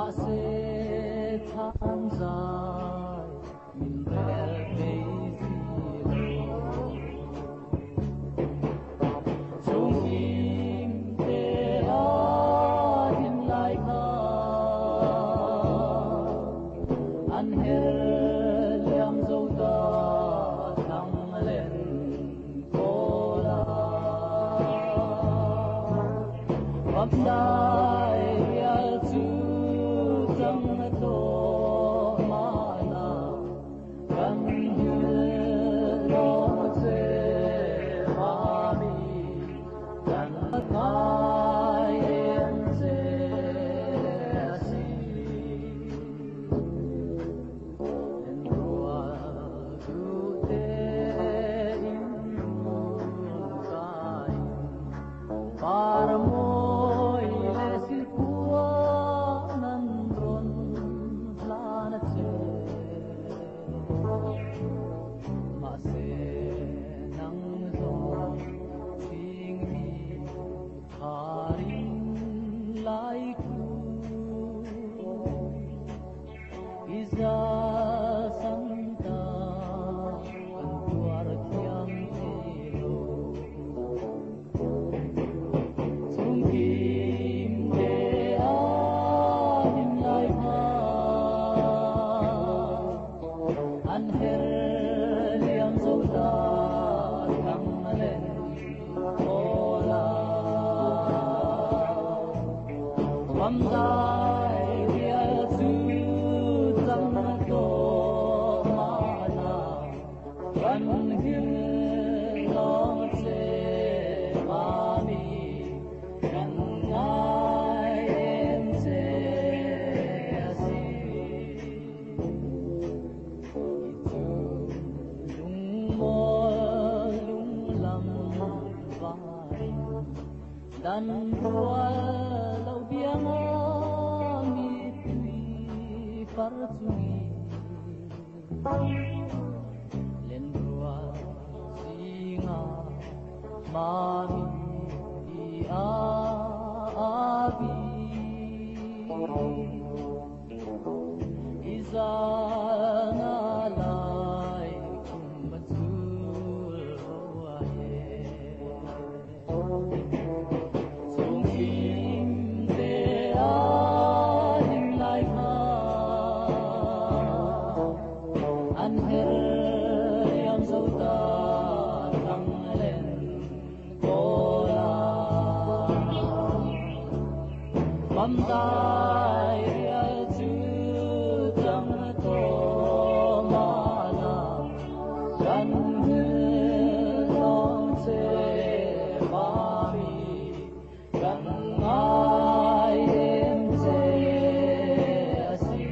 sẽ tham dài mình về cây gì chung kim thế hình lại ta ăn hết liam dâu ta thăng lên cô la bắp đai chú chẳng tô mana gần như lo chế mami gần ai em chế si en rua tu te in kai para moi lesil Isa santa antuar tiang tilo sungkim te ahim lai ha anhel liam sauda thang len ola mamdai dia su gần như lo chế mami gần ai em chế si lung mơ lung lầm vai dan rua lâu biang mi tui farcui mami abi izana lai kumatul wae sungkim te ahim lai ha anhel yang sauta băm tay chú chẳng tô mana gần như non chế mami gần ai em chế si